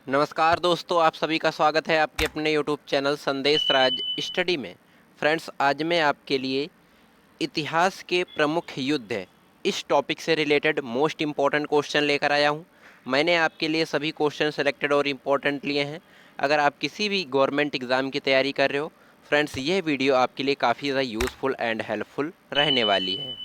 नमस्कार दोस्तों, आप सभी का स्वागत है आपके अपने यूट्यूब चैनल संदेश राज स्टडी में। फ्रेंड्स, आज मैं आपके लिए इतिहास के प्रमुख युद्ध है इस टॉपिक से रिलेटेड मोस्ट इम्पॉर्टेंट क्वेश्चन लेकर आया हूं। मैंने आपके लिए सभी क्वेश्चन सेलेक्टेड और इम्पोर्टेंट लिए हैं। अगर आप किसी भी गवर्नमेंट एग्ज़ाम की तैयारी कर रहे हो फ्रेंड्स, यह वीडियो आपके लिए काफ़ी ज़्यादा यूज़फुल एंड हेल्पफुल रहने वाली है।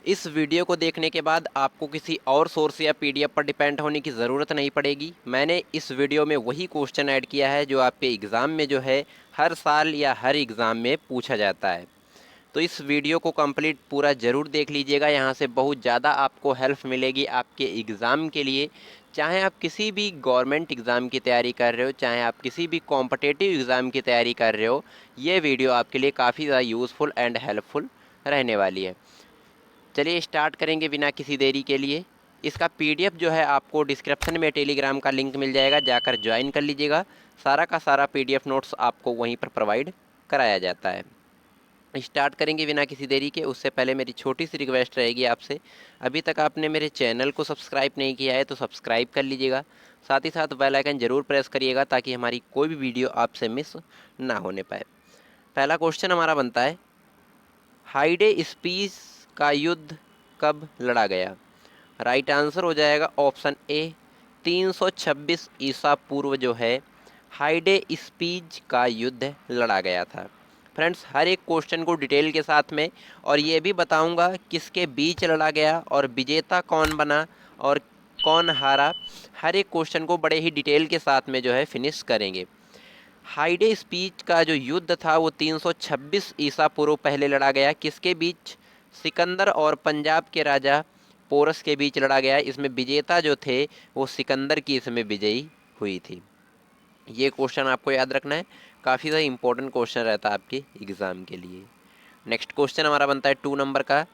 इस वीडियो को देखने के बाद आपको किसी और सोर्स या पीडीएफ पर डिपेंड होने की ज़रूरत नहीं पड़ेगी। मैंने इस वीडियो में वही क्वेश्चन ऐड किया है जो आपके एग्ज़ाम में जो है हर साल या हर एग्ज़ाम में पूछा जाता है। तो इस वीडियो को कंप्लीट पूरा ज़रूर देख लीजिएगा, यहाँ से बहुत ज़्यादा आपको हेल्प मिलेगी आपके एग्ज़ाम के लिए। चाहे आप किसी भी गवर्नमेंट एग्ज़ाम की तैयारी कर रहे हो, चाहे आप किसी भी कॉम्पिटिटिव एग्ज़ाम की तैयारी कर रहे हो, ये वीडियो आपके लिए काफ़ी ज़्यादा यूज़फुल एंड हेल्पफुल रहने वाली है। चलिए स्टार्ट करेंगे बिना किसी देरी के लिए। इसका पीडीएफ जो है आपको डिस्क्रिप्शन में टेलीग्राम का लिंक मिल जाएगा, जाकर ज्वाइन कर लीजिएगा। सारा का सारा पीडीएफ नोट्स आपको वहीं पर प्रोवाइड कराया जाता है। स्टार्ट करेंगे बिना किसी देरी के। उससे पहले मेरी छोटी सी रिक्वेस्ट रहेगी आपसे, अभी तक आपने मेरे चैनल को सब्सक्राइब नहीं किया है तो सब्सक्राइब कर लीजिएगा। साथ ही साथ बेल आइकन ज़रूर प्रेस करिएगा ताकि हमारी कोई भी वीडियो आपसे मिस ना होने पाए। पहला क्वेश्चन हमारा बनता है, हाइडे स्पीस का युद्ध कब लड़ा गया? राइट आंसर हो जाएगा ऑप्शन ए, 326 ईसा पूर्व जो है हाइडे स्पीज का युद्ध लड़ा गया था। फ्रेंड्स, हर एक क्वेश्चन को डिटेल के साथ में और ये भी बताऊंगा किसके बीच लड़ा गया और विजेता कौन बना और कौन हारा। हर एक क्वेश्चन को बड़े ही डिटेल के साथ में जो है फिनिश करेंगे। हाइडे स्पीच का जो युद्ध था वो 326 ईसा पूर्व पहले लड़ा गया। किसके बीच? सिकंदर और पंजाब के राजा पोरस के बीच लड़ा गया। इसमें विजेता जो थे वो सिकंदर की इसमें विजयी हुई थी। ये क्वेश्चन आपको याद रखना है, काफ़ी ज़्यादा इंपॉर्टेंट क्वेश्चन रहता है आपके एग्ज़ाम के लिए। नेक्स्ट क्वेश्चन हमारा बनता है 2 नंबर का,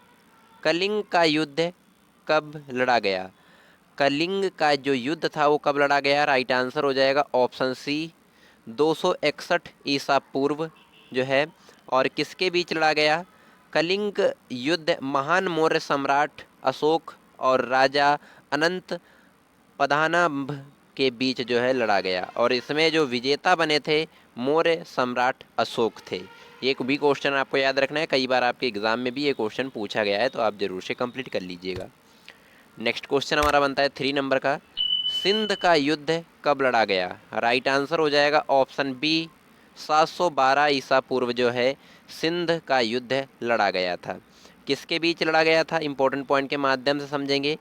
कलिंग का युद्ध कब लड़ा गया? कलिंग का जो युद्ध था वो कब लड़ा गया? राइट आंसर हो जाएगा ऑप्शन सी, 261 ईसा पूर्व जो है। और किसके बीच लड़ा गया? कलिंग युद्ध महान मौर्य सम्राट अशोक और राजा अनंत पद्मनाभ के बीच जो है लड़ा गया और इसमें जो विजेता बने थे मौर्य सम्राट अशोक थे। ये भी क्वेश्चन आपको याद रखना है, कई बार आपके एग्जाम में भी ये क्वेश्चन पूछा गया है तो आप जरूर से कंप्लीट कर लीजिएगा। नेक्स्ट क्वेश्चन हमारा बनता है 3 नंबर का, सिंध का युद्ध कब लड़ा गया? राइट आंसर हो जाएगा ऑप्शन बी, 712 ईसा पूर्व जो है सिंध का युद्ध लड़ा गया था। किसके बीच लड़ा गया था? इंपॉर्टेंट पॉइंट के माध्यम से समझेंगे।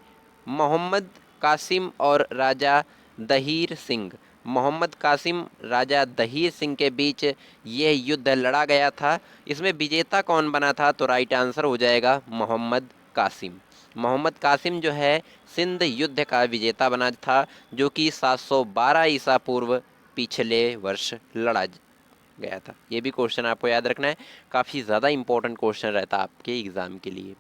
मोहम्मद कासिम और राजा दहीर सिंह, मोहम्मद कासिम राजा दहीर सिंह के बीच यह युद्ध लड़ा गया था। इसमें विजेता कौन बना था? तो राइट आंसर हो जाएगा मोहम्मद कासिम। मोहम्मद कासिम जो है सिंध युद्ध का विजेता बना था, जो कि 712 ईसा पूर्व पिछले वर्ष लड़ा गया था। ये भी क्वेश्चन आपको याद रखना है, काफ़ी ज़्यादा इंपॉर्टेंट क्वेश्चन रहता है आपके एग्ज़ाम के लिए।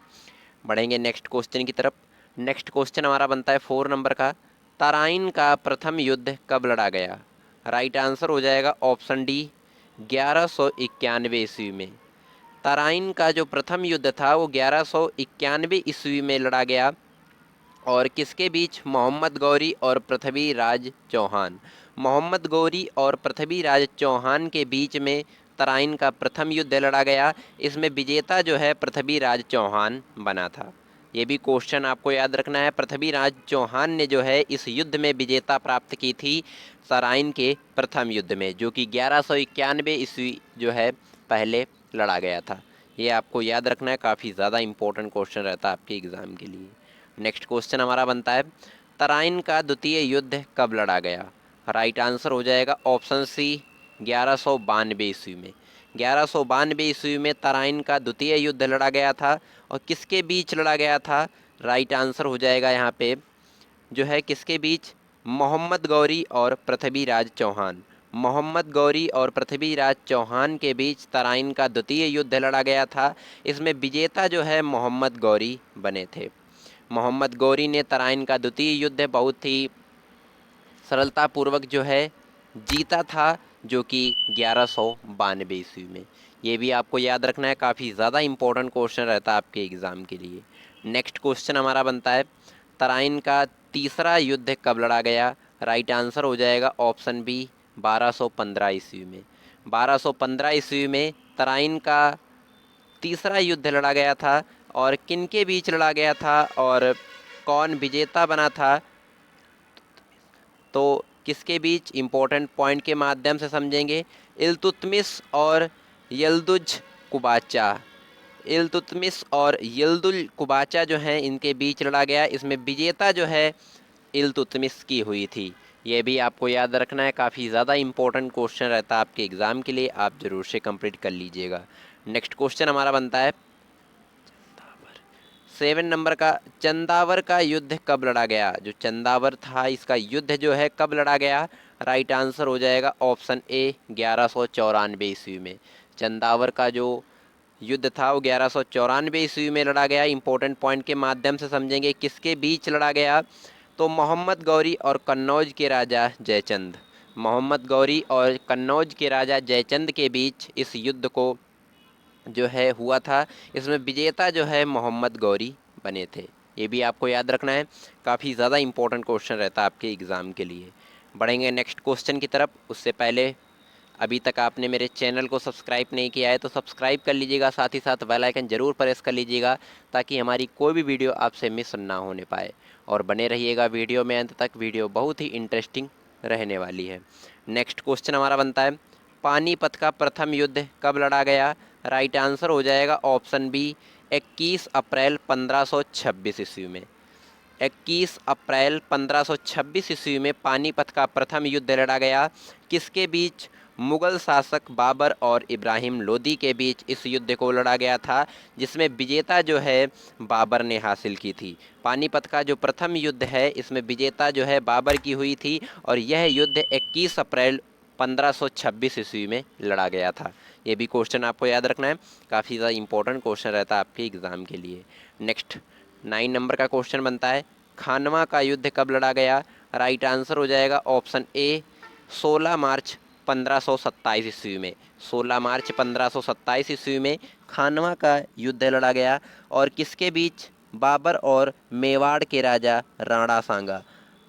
बढ़ेंगे नेक्स्ट क्वेश्चन की तरफ। नेक्स्ट क्वेश्चन हमारा बनता है 4 नंबर का, तराइन का प्रथम युद्ध कब लड़ा गया? राइट आंसर हो जाएगा ऑप्शन डी, 1191 ईस्वी में। तराइन का जो प्रथम युद्ध था वो 1191 ईस्वी में लड़ा गया और किसके बीच? मोहम्मद गौरी और पृथ्वीराज चौहान। मोहम्मद गौरी और पृथ्वीराज चौहान के बीच में तराइन का प्रथम युद्ध लड़ा गया। इसमें विजेता जो है पृथ्वीराज चौहान बना था। ये भी क्वेश्चन आपको याद रखना है। पृथ्वीराज चौहान ने जो है इस युद्ध में विजेता प्राप्त की थी तराइन के प्रथम युद्ध में, जो कि 1191 ईस्वी जो है पहले लड़ा गया था। ये आपको याद रखना है, काफ़ी ज़्यादा इंपॉर्टेंट क्वेश्चन रहता है आपके एग्ज़ाम के लिए। नेक्स्ट क्वेश्चन हमारा बनता है, तराइन का द्वितीय युद्ध कब लड़ा गया? राइट आंसर हो जाएगा ऑप्शन सी, 1192 ईस्वी में। 1192 ईस्वी में तराइन का द्वितीय युद्ध लड़ा गया था और किसके बीच लड़ा गया था? राइट आंसर हो जाएगा यहाँ पे जो है किसके बीच? मोहम्मद गौरी और पृथ्वीराज चौहान। मोहम्मद गौरी और पृथ्वीराज चौहान के बीच तराइन का द्वितीय युद्ध लड़ा गया था। इसमें विजेता जो है मोहम्मद गौरी बने थे। मोहम्मद गौरी ने तराइन का द्वितीय युद्ध बहुत ही सरलतापूर्वक जो है जीता था, जो कि 1192 ईस्वी में। ये भी आपको याद रखना है, काफ़ी ज़्यादा इंपॉर्टेंट क्वेश्चन रहता है आपके एग्ज़ाम के लिए। नेक्स्ट क्वेश्चन हमारा बनता है, तराइन का तीसरा युद्ध कब लड़ा गया? राइट आंसर हो जाएगा ऑप्शन बी 1215 ईस्वी में। 1215 ईस्वी में तराइन का तीसरा युद्ध लड़ा गया था और किन के बीच लड़ा गया था और कौन विजेता बना था, तो किसके बीच, इम्पोर्टेंट पॉइंट के माध्यम से समझेंगे। इल्तुतमिश और यल्दुज कुबाचा, इल्तुतमिश और यल्दुल कुबाचा जो हैं इनके बीच लड़ा गया। इसमें विजेता जो है इल्तुतमिश की हुई थी। ये भी आपको याद रखना है, काफ़ी ज़्यादा इंपॉर्टेंट क्वेश्चन रहता है आपके एग्ज़ाम के लिए, आप ज़रूर से कंप्लीट कर लीजिएगा। नेक्स्ट क्वेश्चन हमारा बनता है 7 नंबर का, चंदावर का युद्ध कब लड़ा गया। जो चंदावर था इसका युद्ध जो है कब लड़ा गया, राइट आंसर हो जाएगा ऑप्शन ए 1194 ईस्वी में। चंदावर का जो युद्ध था वो 1194 ईस्वी में लड़ा गया। इंपॉर्टेंट पॉइंट के माध्यम से समझेंगे किसके बीच लड़ा गया, तो मोहम्मद गौरी और कन्नौज के राजा जयचंद, मोहम्मद गौरी और कन्नौज के राजा जयचंद के बीच इस युद्ध को जो है हुआ था। इसमें विजेता जो है मोहम्मद गौरी बने थे। ये भी आपको याद रखना है, काफ़ी ज़्यादा इंपॉर्टेंट क्वेश्चन रहता है आपके एग्ज़ाम के लिए। बढ़ेंगे नेक्स्ट क्वेश्चन की तरफ, उससे पहले अभी तक आपने मेरे चैनल को सब्सक्राइब नहीं किया है तो सब्सक्राइब कर लीजिएगा, साथ ही साथ बेल आइकन ज़रूर प्रेस कर लीजिएगा ताकि हमारी कोई भी वीडियो आपसे मिस ना होने पाए। और बने रहिएगा वीडियो में अंत तक, वीडियो बहुत ही इंटरेस्टिंग रहने वाली है। नेक्स्ट क्वेश्चन हमारा बनता है, पानीपत का प्रथम युद्ध कब लड़ा गया, राइट आंसर हो जाएगा ऑप्शन बी 21 अप्रैल 1526 ईस्वी में। 21 अप्रैल 1526 ईस्वी में पानीपत का प्रथम युद्ध लड़ा गया। किसके बीच, मुगल शासक बाबर और इब्राहिम लोदी के बीच इस युद्ध को लड़ा गया था, जिसमें विजेता जो है बाबर ने हासिल की थी। पानीपत का जो प्रथम युद्ध है इसमें विजेता जो है बाबर की हुई थी और यह युद्ध 21 अप्रैल 1526 ईस्वी में लड़ा गया था। ये भी क्वेश्चन आपको याद रखना है, काफ़ी ज़्यादा इंपॉर्टेंट क्वेश्चन रहता है आपके एग्ज़ाम के लिए। नेक्स्ट 9 नंबर का क्वेश्चन बनता है, खानवा का युद्ध कब लड़ा गया, राइट आंसर हो जाएगा ऑप्शन ए 16 मार्च 1527 ईस्वी में। 16 मार्च 1527 ईस्वी में खानवा का युद्ध लड़ा गया और किसके बीच, बाबर और मेवाड़ के राजा राणा सांगा,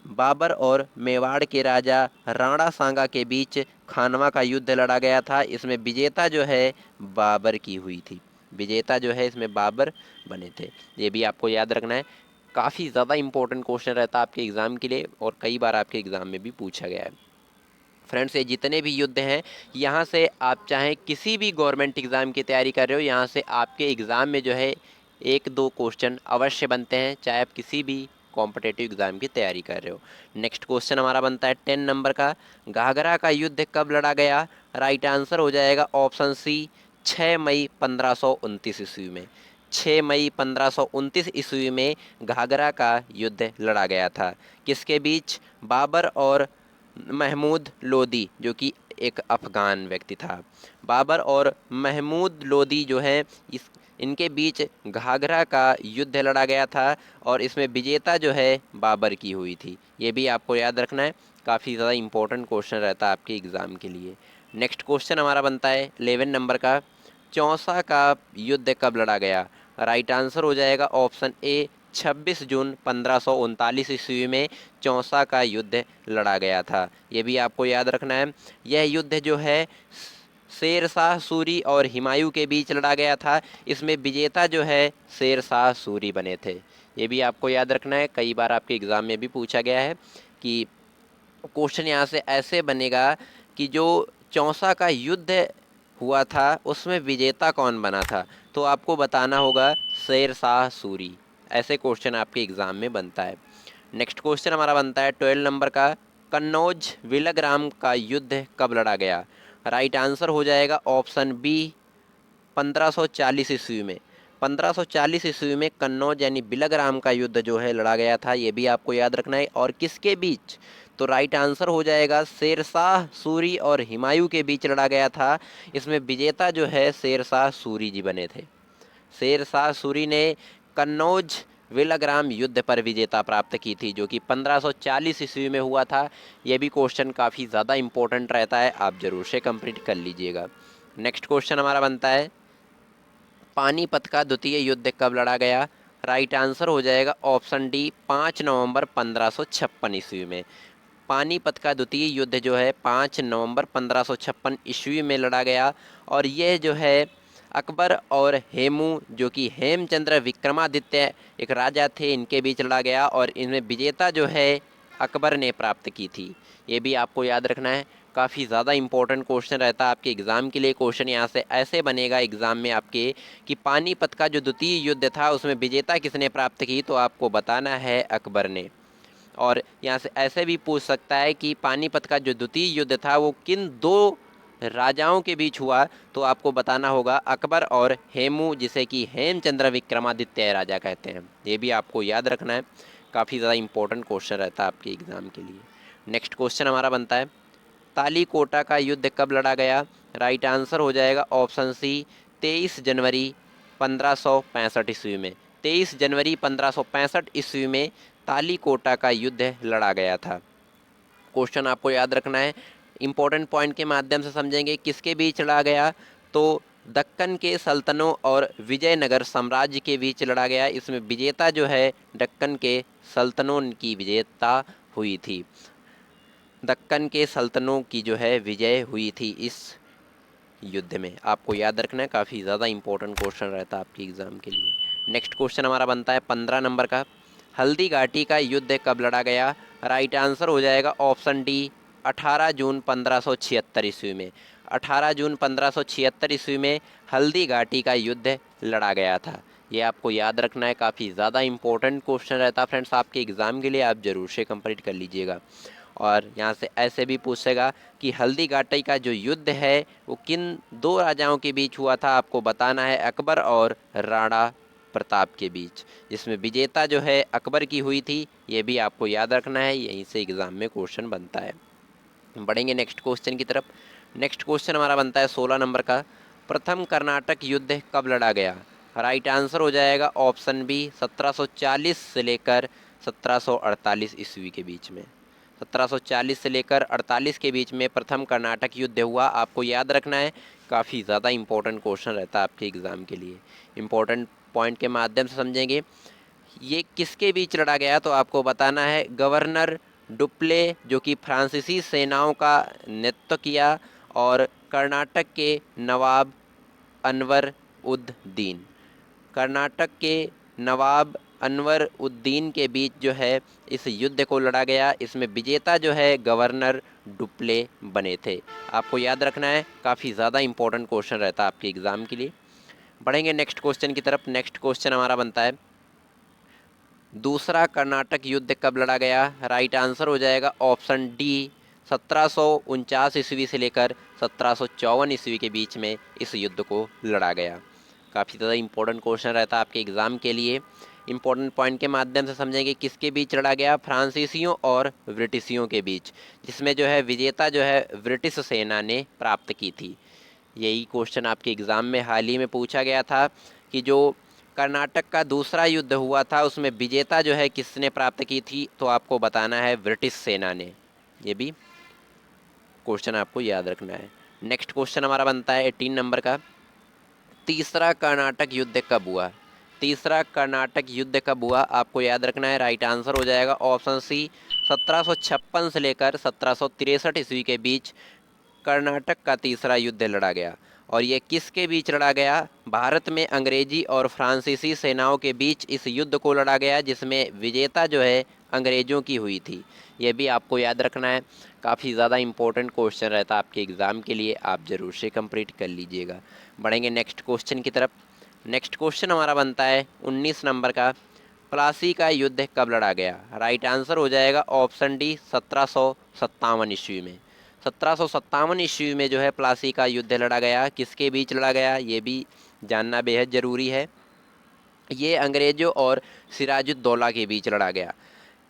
बाबर और मेवाड़ के राजा राणा सांगा के बीच खानवा का युद्ध लड़ा गया था। इसमें विजेता जो है बाबर की हुई थी, विजेता जो है इसमें बाबर बने थे। ये भी आपको याद रखना है, काफ़ी ज़्यादा इंपॉर्टेंट क्वेश्चन रहता है आपके एग्ज़ाम के लिए और कई बार आपके एग्ज़ाम में भी पूछा गया है। फ्रेंड्स, ये जितने भी युद्ध हैं यहाँ से आप चाहें किसी भी गवर्नमेंट एग्ज़ाम की तैयारी कर रहे हो, यहाँ से आपके एग्ज़ाम में जो है 1-2 क्वेश्चन अवश्य बनते हैं, चाहे आप किसी भी कॉम्पिटेटिव एग्ज़ाम की तैयारी कर रहे हो। नेक्स्ट क्वेश्चन हमारा बनता है 10 नंबर का, घाघरा का युद्ध कब लड़ा गया, राइट आंसर हो जाएगा ऑप्शन सी 6 मई 1529 ईस्वी में। 6 मई 1529 ईस्वी में घाघरा का युद्ध लड़ा गया था। किसके बीच, बाबर और महमूद लोदी जो कि एक अफ़गान व्यक्ति था। बाबर और महमूद लोदी जो है इस इनके बीच घाघरा का युद्ध लड़ा गया था और इसमें विजेता जो है बाबर की हुई थी। ये भी आपको याद रखना है, काफ़ी ज़्यादा इंपॉर्टेंट क्वेश्चन रहता है आपके एग्ज़ाम के लिए। नेक्स्ट क्वेश्चन हमारा बनता है 11 नंबर का, चौसा का युद्ध कब लड़ा गया, राइट आंसर हो जाएगा ऑप्शन ए 26 जून 1539 ईस्वी में चौसा का युद्ध लड़ा गया था। ये भी आपको याद रखना है, यह युद्ध जो है शेर शाह सूरी और हुमायूं के बीच लड़ा गया था। इसमें विजेता जो है शेर शाह सूरी बने थे। ये भी आपको याद रखना है, कई बार आपके एग्ज़ाम में भी पूछा गया है कि क्वेश्चन यहाँ से ऐसे बनेगा कि जो चौसा का युद्ध हुआ था उसमें विजेता कौन बना था, तो आपको बताना होगा शेर शाह सूरी। ऐसे क्वेश्चन आपके एग्ज़ाम में बनता है। नेक्स्ट क्वेश्चन हमारा बनता है 12 नंबर का, कन्नौज विलग्राम का युद्ध कब लड़ा गया, राइट आंसर हो जाएगा ऑप्शन बी 1540 ईस्वी में। 1540 ईस्वी में कन्नौज यानी बिलग्राम का युद्ध जो है लड़ा गया था। ये भी आपको याद रखना है, और किसके बीच, तो राइट आंसर हो जाएगा शेर शाह सूरी और हुमायूं के बीच लड़ा गया था। इसमें विजेता जो है शेर शाह सूरी जी बने थे। शेर शाह सूरी ने कन्नौज विलग्राम युद्ध पर विजेता प्राप्त की थी जो कि 1540 ईस्वी में हुआ था। यह भी क्वेश्चन काफ़ी ज़्यादा इंपॉर्टेंट रहता है, आप ज़रूर से कंप्लीट कर लीजिएगा। नेक्स्ट क्वेश्चन हमारा बनता है, पानीपत का द्वितीय युद्ध कब लड़ा गया, राइट आंसर हो जाएगा ऑप्शन डी 5 नवंबर 1556 ईस्वी में। पानीपत का द्वितीय युद्ध जो है 5 नवंबर 1556 ईस्वी में लड़ा गया। और यह जो है अकबर और हेमू जो कि हेमचंद्र विक्रमादित्य एक राजा थे, इनके बीच लड़ा गया और इनमें विजेता जो है अकबर ने प्राप्त की थी। ये भी आपको याद रखना है, काफ़ी ज़्यादा इंपॉर्टेंट क्वेश्चन रहता है आपके एग्ज़ाम के लिए। क्वेश्चन यहाँ से ऐसे बनेगा एग्ज़ाम में आपके कि पानीपत का जो द्वितीय युद्ध था उसमें विजेता किसने प्राप्त की, तो आपको बताना है अकबर ने। और यहाँ से ऐसे भी पूछ सकता है कि पानीपत का जो द्वितीय युद्ध था वो किन दो राजाओं के बीच हुआ, तो आपको बताना होगा अकबर और हेमू, जिसे कि हेमचंद्र विक्रमादित्य राजा कहते हैं। ये भी आपको याद रखना है, काफ़ी ज़्यादा इंपॉर्टेंट क्वेश्चन रहता है आपके एग्ज़ाम के लिए। नेक्स्ट क्वेश्चन हमारा बनता है, तालीकोटा का युद्ध कब लड़ा गया? राइट आंसर हो जाएगा ऑप्शन सी 23 जनवरी 1565 ईस्वी में। 23 जनवरी 1565 ईस्वी में तालीकोटा का युद्ध लड़ा गया था। क्वेश्चन आपको याद रखना है, इंपॉर्टेंट पॉइंट के माध्यम से समझेंगे। किसके बीच लड़ा गया, तो दक्कन के सल्तनों और विजयनगर साम्राज्य के बीच लड़ा गया। इसमें विजेता जो है दक्कन के सल्तनों की विजेता हुई थी। दक्कन के सल्तनों की जो है विजय हुई थी इस युद्ध में। आपको याद रखना है, काफ़ी ज़्यादा इंपॉर्टेंट क्वेश्चन रहता है आपके एग्ज़ाम के लिए। नेक्स्ट क्वेश्चन हमारा बनता है 15 नंबर का, हल्दी घाटी का युद्ध कब लड़ा गया? राइट आंसर हो जाएगा ऑप्शन डी 18 जून 1576 ईस्वी में। 18 जून 1576 ईस्वी में हल्दी घाटी का युद्ध लड़ा गया था। ये आपको याद रखना है, काफ़ी ज़्यादा इंपॉर्टेंट क्वेश्चन रहता है फ्रेंड्स आपके एग्ज़ाम के लिए, आप ज़रूर से कंप्लीट कर लीजिएगा। और यहाँ से ऐसे भी पूछेगा कि हल्दी घाटी का जो युद्ध है वो किन दो राजाओं के बीच हुआ था, आपको बताना है अकबर और राणा प्रताप के बीच, जिसमें विजेता जो है अकबर की हुई थी। ये भी आपको याद रखना है, यहीं से एग्ज़ाम में क्वेश्चन बनता है। बढ़ेंगे नेक्स्ट क्वेश्चन की तरफ। नेक्स्ट क्वेश्चन हमारा बनता है 16 नंबर का, प्रथम कर्नाटक युद्ध कब लड़ा गया? राइट आंसर हो जाएगा ऑप्शन बी 1740 से लेकर 1748 ईस्वी के बीच में। 1740 से लेकर 48 के बीच में प्रथम कर्नाटक युद्ध हुआ। आपको याद रखना है, काफ़ी ज़्यादा इंपॉर्टेंट क्वेश्चन रहता है आपके एग्ज़ाम के लिए। इंपॉर्टेंट पॉइंट के माध्यम से समझेंगे। ये किसके बीच लड़ा गया, तो आपको बताना है गवर्नर डुप्ले जो कि फ्रांसीसी सेनाओं का नेतृत्व किया, और कर्नाटक के नवाब अनवर उद दीन। कर्नाटक के नवाब अनवर उद्दीन के बीच जो है इस युद्ध को लड़ा गया। इसमें विजेता जो है गवर्नर डुप्ले बने थे। आपको याद रखना है, काफ़ी ज़्यादा इंपॉर्टेंट क्वेश्चन रहता है आपके एग्ज़ाम के लिए। बढ़ेंगे नेक्स्ट क्वेश्चन की तरफ। नेक्स्ट क्वेश्चन हमारा बनता है, दूसरा कर्नाटक युद्ध कब लड़ा गया? राइट आंसर हो जाएगा ऑप्शन डी 1749 ईस्वी से लेकर 1754 ईस्वी के बीच में इस युद्ध को लड़ा गया। काफ़ी ज़्यादा इंपॉर्टेंट क्वेश्चन रहता है आपके एग्ज़ाम के लिए। इंपॉर्टेंट पॉइंट के माध्यम से समझेंगे किसके बीच लड़ा गया, फ्रांसीसियों और ब्रिटिशियों के बीच, जिसमें जो है विजेता जो है ब्रिटिश सेना ने प्राप्त की थी। यही क्वेश्चन आपके एग्ज़ाम में हाल ही में पूछा गया था कि जो कर्नाटक का दूसरा युद्ध हुआ था उसमें विजेता जो है किसने प्राप्त की थी, तो आपको बताना है ब्रिटिश सेना ने। ये भी क्वेश्चन आपको याद रखना है। नेक्स्ट क्वेश्चन हमारा बनता है 18 नंबर का, तीसरा कर्नाटक युद्ध कब हुआ? तीसरा कर्नाटक युद्ध कब हुआ, आपको याद रखना है। राइट आंसर हो जाएगा ऑप्शन सी 1756 से लेकर 1763 ईस्वी के बीच कर्नाटक का तीसरा युद्ध लड़ा गया। और ये किसके बीच लड़ा गया? भारत में अंग्रेजी और फ्रांसीसी सेनाओं के बीच इस युद्ध को लड़ा गया, जिसमें विजेता जो है अंग्रेज़ों की हुई थी। ये भी आपको याद रखना है, काफ़ी ज़्यादा इंपॉर्टेंट क्वेश्चन रहता है आपके एग्ज़ाम के लिए, आप ज़रूर से कंप्लीट कर लीजिएगा। बढ़ेंगे नेक्स्ट क्वेश्चन की तरफ। नेक्स्ट क्वेश्चन हमारा बनता है 19 नंबर का, प्लासी का युद्ध कब लड़ा गया? राइट आंसर हो जाएगा ऑप्शन डी 1757 ईस्वी में। 1757 ईस्वी में जो है प्लासी का युद्ध लड़ा गया। किसके बीच लड़ा गया, ये भी जानना बेहद ज़रूरी है। ये अंग्रेज़ों और सिराजुद्दौला के बीच लड़ा गया।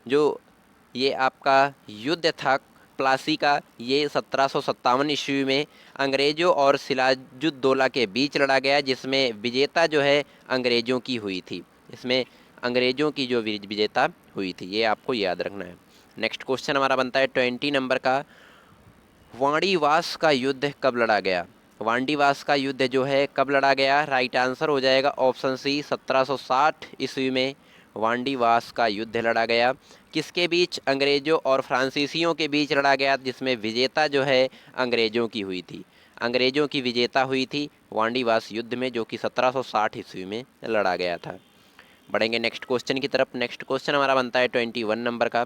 जो ये आपका युद्ध था प्लासी का, ये 1757 ईस्वी में अंग्रेज़ों और सिराजुद्दौला के बीच लड़ा गया, जिसमें विजेता जो है अंग्रेज़ों की हुई थी। इसमें अंग्रेज़ों की जो विजेता हुई थी, ये आपको याद रखना है। नेक्स्ट क्वेश्चन हमारा बनता है 20 नंबर का, वाणीवास का युद्ध कब लड़ा गया? वाणीवास का युद्ध जो है कब लड़ा गया? राइट आंसर हो जाएगा ऑप्शन सी 1760 ईस्वी में। वांडीवास का युद्ध लड़ा गया। किसके बीच? अंग्रेज़ों और फ्रांसीसियों के बीच लड़ा गया, जिसमें विजेता जो है अंग्रेज़ों की हुई थी। अंग्रेज़ों की विजेता हुई थी वांडीवास युद्ध में, जो कि 1760 ईस्वी में लड़ा गया था। बढ़ेंगे नेक्स्ट क्वेश्चन की तरफ। नेक्स्ट क्वेश्चन हमारा बनता है 21 नंबर का।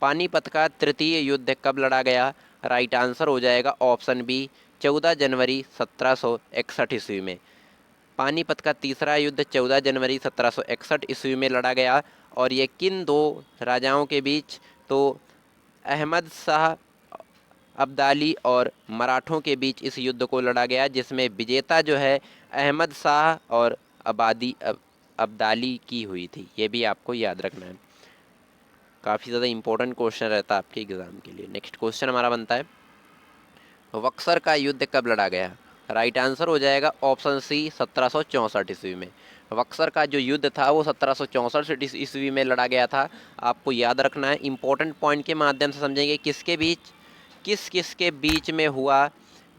पानीपत का तृतीय युद्ध कब लड़ा गया? राइट आंसर हो जाएगा ऑप्शन बी, 14 जनवरी 1761 ईस्वी में। पानीपत का तीसरा युद्ध 14 जनवरी 1761 ईस्वी में लड़ा गया। और ये किन दो राजाओं के बीच? तो अहमद शाह अब्दाली और मराठों के बीच इस युद्ध को लड़ा गया, जिसमें विजेता जो है अहमद शाह और अब्दाली की हुई थी। ये भी आपको याद रखना है, काफ़ी ज़्यादा इंपॉर्टेंट क्वेश्चन रहता है आपके एग्ज़ाम के लिए। नेक्स्ट क्वेश्चन हमारा बनता है, बक्सर का युद्ध कब लड़ा गया? राइट आंसर हो जाएगा ऑप्शन सी, 1764 ईस्वी में। बक्सर का जो युद्ध था वो 1764 ईस्वी में लड़ा गया था। आपको याद रखना है, इंपॉर्टेंट पॉइंट के माध्यम से समझेंगे। किसके बीच, किस किस के बीच में हुआ?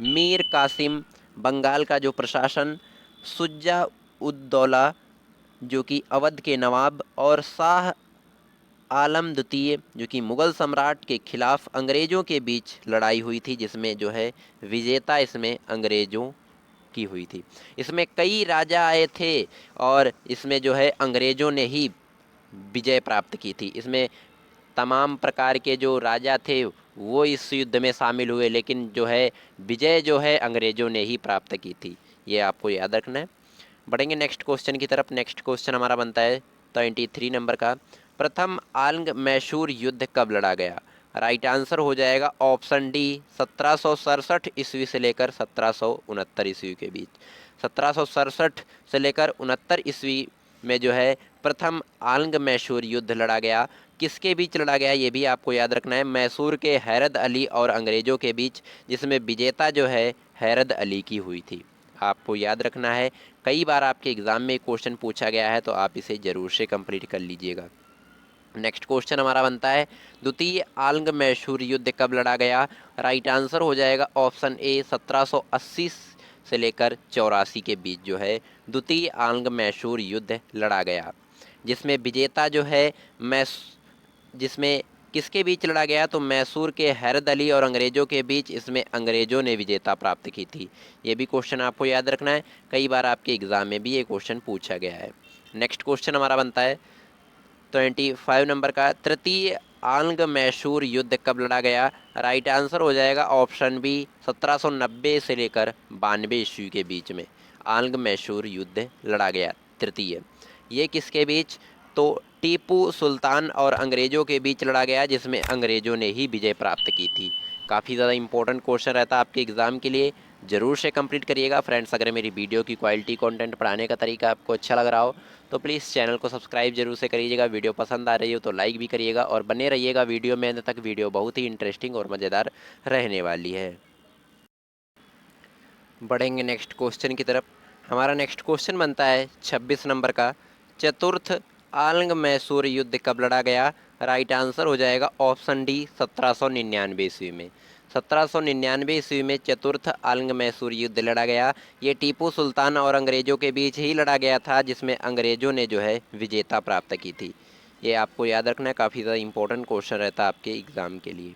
मीर कासिम बंगाल का जो प्रशासन, सुजा उद्दौला जो कि अवध के नवाब, और शाह आलम द्वितीय जो कि मुग़ल सम्राट के खिलाफ अंग्रेज़ों के बीच लड़ाई हुई थी, जिसमें जो है विजेता इसमें अंग्रेज़ों की हुई थी। इसमें कई राजा आए थे और इसमें जो है अंग्रेज़ों ने ही विजय प्राप्त की थी। इसमें तमाम प्रकार के जो राजा थे वो इस युद्ध में शामिल हुए, लेकिन जो है विजय जो है अंग्रेज़ों ने ही प्राप्त की थी। ये आपको याद रखना है। बढ़ेंगे नेक्स्ट क्वेश्चन की तरफ। नेक्स्ट क्वेश्चन हमारा बनता है 23 नंबर का। प्रथम आंग मैसूर युद्ध कब लड़ा गया? राइट आंसर हो जाएगा ऑप्शन डी, 1767 ईस्वी से लेकर 1769 ईस्वी के बीच। 1767 से लेकर 69 ईस्वी में जो है प्रथम आंग मैसूर युद्ध लड़ा गया। किसके बीच लड़ा गया ये भी आपको याद रखना है। मैसूर के हैदर अली और अंग्रेज़ों के बीच, जिसमें विजेता जो है हैदर अली की हुई थी। आपको याद रखना है, कई बार आपके एग्ज़ाम में क्वेश्चन पूछा गया है, तो आप इसे ज़रूर से कंप्लीट कर लीजिएगा। नेक्स्ट क्वेश्चन हमारा बनता है, द्वितीय आंग मैसूर युद्ध कब लड़ा गया? राइट आंसर हो जाएगा ऑप्शन ए, 1780 से लेकर 84 के बीच जो है द्वितीय आंग मैसूर युद्ध लड़ा गया, जिसमें विजेता जो है जिसमें किसके बीच लड़ा गया? तो मैसूर के हैदर अली और अंग्रेज़ों के बीच। इसमें अंग्रेज़ों ने विजेता प्राप्त की थी। ये भी क्वेश्चन आपको याद रखना है, कई बार आपके एग्ज़ाम में भी ये क्वेश्चन पूछा गया है। नेक्स्ट क्वेश्चन हमारा बनता है 25 नंबर का। तृतीय आंग मैसूर युद्ध कब लड़ा गया? राइट आंसर हो जाएगा ऑप्शन बी, 1790 से लेकर 92 ईस्वी के बीच में आंग मैसूर युद्ध लड़ा गया तृतीय। ये किसके बीच? तो टीपू सुल्तान और अंग्रेज़ों के बीच लड़ा गया, जिसमें अंग्रेज़ों ने ही विजय प्राप्त की थी। काफ़ी ज़्यादा इंपॉर्टेंट क्वेश्चन रहता है आपके एग्ज़ाम के लिए, ज़रूर से कंप्लीट करिएगा। फ्रेंड्स, अगर मेरी वीडियो की क्वालिटी, कंटेंट पढ़ाने का तरीका आपको अच्छा लग रहा हो तो प्लीज़ चैनल को सब्सक्राइब जरूर से करिएगा। वीडियो पसंद आ रही हो तो लाइक भी करिएगा और बने रहिएगा वीडियो में अंत तक। वीडियो बहुत ही इंटरेस्टिंग और मज़ेदार रहने वाली है। बढ़ेंगे नेक्स्ट क्वेश्चन की तरफ। हमारा नेक्स्ट क्वेश्चन बनता है 26 नंबर का। चतुर्थ आंग मैसूर युद्ध कब लड़ा गया? राइट आंसर हो जाएगा ऑप्शन डी, 1799 ईस्वी में। 1799 ईस्वी में चतुर्थ आंग मैसूर युद्ध लड़ा गया। ये टीपू सुल्तान और अंग्रेज़ों के बीच ही लड़ा गया था, जिसमें अंग्रेज़ों ने जो है विजेता प्राप्त की थी। ये आपको याद रखना है, काफ़ी ज़्यादा इंपॉर्टेंट क्वेश्चन रहता है आपके एग्ज़ाम के लिए।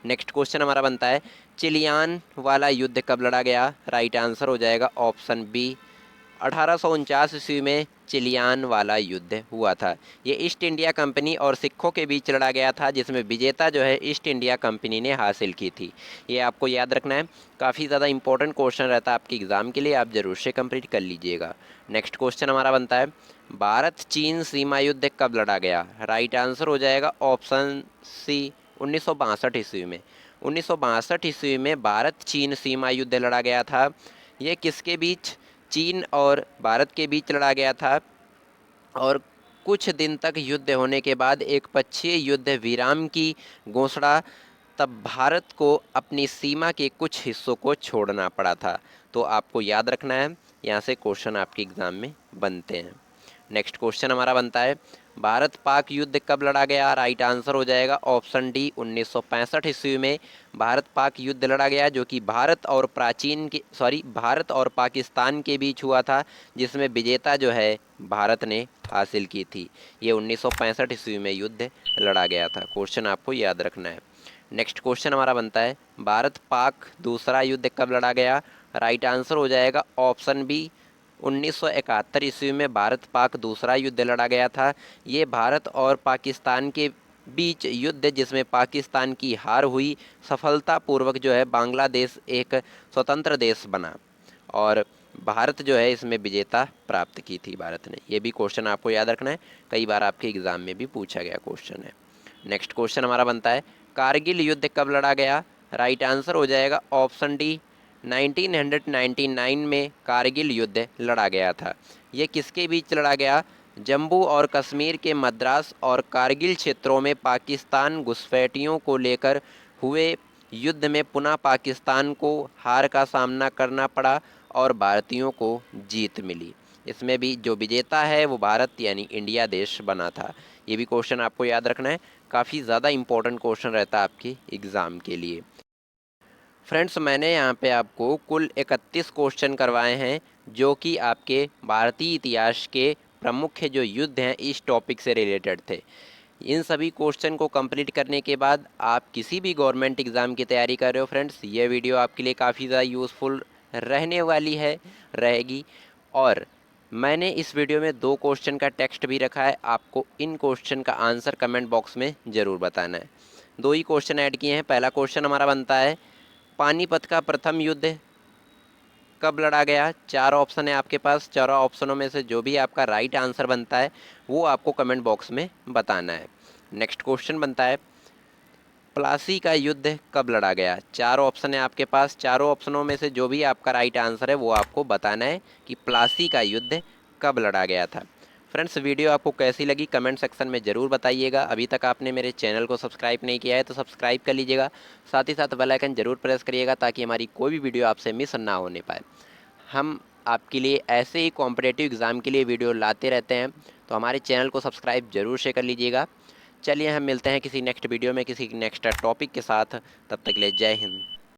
नेक्स्ट क्वेश्चन हमारा बनता है, चिलियान वाला युद्ध कब लड़ा गया? राइट आंसर हो जाएगा ऑप्शन बी, 1849 ईस्वी में चिलियान वाला युद्ध हुआ था। ये ईस्ट इंडिया कंपनी और सिखों के बीच लड़ा गया था, जिसमें विजेता जो है ईस्ट इंडिया कंपनी ने हासिल की थी। ये आपको याद रखना है, काफ़ी ज़्यादा इंपॉर्टेंट क्वेश्चन रहता है आपके एग्ज़ाम के लिए, आप ज़रूर से कंप्लीट कर लीजिएगा। नेक्स्ट क्वेश्चन हमारा बनता है, भारत चीन सीमा युद्ध कब लड़ा गया? राइट आंसर हो जाएगा ऑप्शन सी, 1962 ईस्वी में। 1962 ईस्वी में भारत चीन सीमा युद्ध लड़ा गया था। ये किसके बीच? चीन और भारत के बीच लड़ा गया था। और कुछ दिन तक युद्ध होने के बाद एक पक्षीय युद्ध विराम की घोषणा, तब भारत को अपनी सीमा के कुछ हिस्सों को छोड़ना पड़ा था। तो आपको याद रखना है, यहाँ से क्वेश्चन आपके एग्ज़ाम में बनते हैं। नेक्स्ट क्वेश्चन हमारा बनता है, भारत पाक युद्ध कब लड़ा गया? राइट आंसर हो जाएगा ऑप्शन डी, 1965 ईस्वी में भारत पाक युद्ध लड़ा गया, जो कि भारत और पाकिस्तान के बीच हुआ था, जिसमें विजेता जो है भारत ने हासिल की थी। ये 1965 ईस्वी में युद्ध लड़ा गया था। क्वेश्चन आपको याद रखना है। नेक्स्ट क्वेश्चन हमारा बनता है, भारत पाक दूसरा युद्ध कब लड़ा गया? राइट आंसर हो जाएगा ऑप्शन बी, 1971 ईस्वी में भारत पाक दूसरा युद्ध लड़ा गया था। ये भारत और पाकिस्तान के बीच युद्ध जिसमें पाकिस्तान की हार हुई, सफलतापूर्वक जो है बांग्लादेश एक स्वतंत्र देश बना और भारत जो है इसमें विजेता प्राप्त की थी भारत ने। ये भी क्वेश्चन आपको याद रखना है, कई बार आपके एग्जाम में भी पूछा गया क्वेश्चन है। नेक्स्ट क्वेश्चन हमारा बनता है, कारगिल युद्ध कब लड़ा गया? राइट आंसर हो जाएगा ऑप्शन डी, 1999 में कारगिल युद्ध लड़ा गया था। ये किसके बीच लड़ा गया? जम्मू और कश्मीर के मद्रास और कारगिल क्षेत्रों में पाकिस्तान घुसपैठियों को लेकर हुए युद्ध में पुनः पाकिस्तान को हार का सामना करना पड़ा और भारतीयों को जीत मिली। इसमें भी जो विजेता है वो भारत यानी इंडिया देश बना था। ये भी क्वेश्चन आपको याद रखना है, काफ़ी ज़्यादा इम्पोर्टेंट क्वेश्चन रहता है आपके एग्ज़ाम के लिए। फ्रेंड्स, मैंने यहाँ पे आपको कुल 31 क्वेश्चन करवाए हैं जो कि आपके भारतीय इतिहास के प्रमुख जो युद्ध हैं इस टॉपिक से रिलेटेड थे। इन सभी क्वेश्चन को कंप्लीट करने के बाद आप किसी भी गवर्नमेंट एग्ज़ाम की तैयारी कर रहे हो फ्रेंड्स, ये वीडियो आपके लिए काफ़ी ज़्यादा यूज़फुल रहने वाली है, रहेगी। और मैंने इस वीडियो में 2 क्वेश्चन का टेक्स्ट भी रखा है, आपको इन क्वेश्चन का आंसर कमेंट बॉक्स में ज़रूर बताना है। 2 ही क्वेश्चन ऐड किए हैं। पहला क्वेश्चन हमारा बनता है, पानीपत का प्रथम युद्ध कब लड़ा गया? 4 ऑप्शन है आपके पास, चारों ऑप्शनों में से जो भी आपका राइट आंसर बनता है वो आपको कमेंट बॉक्स में बताना है। नेक्स्ट क्वेश्चन बनता है, प्लासी का युद्ध कब लड़ा गया? 4 ऑप्शन है आपके पास, चारों ऑप्शनों में से जो भी आपका राइट आंसर है वो आपको बताना है कि प्लासी का युद्ध कब लड़ा गया था। फ्रेंड्स, वीडियो आपको कैसी लगी कमेंट सेक्शन में ज़रूर बताइएगा। अभी तक आपने मेरे चैनल को सब्सक्राइब नहीं किया है तो सब्सक्राइब कर लीजिएगा, साथ ही साथ बेल आइकन ज़रूर प्रेस करिएगा ताकि हमारी कोई भी वीडियो आपसे मिस ना होने पाए। हम आपके लिए ऐसे ही कॉम्पिटिटिव एग्ज़ाम के लिए वीडियो लाते रहते हैं, तो हमारे चैनल को सब्सक्राइब ज़रूर से कर लीजिएगा। चलिए हम मिलते हैं किसी नेक्स्ट वीडियो में किसी नेक्स्ट टॉपिक के साथ, तब तक के लिए जय हिंद।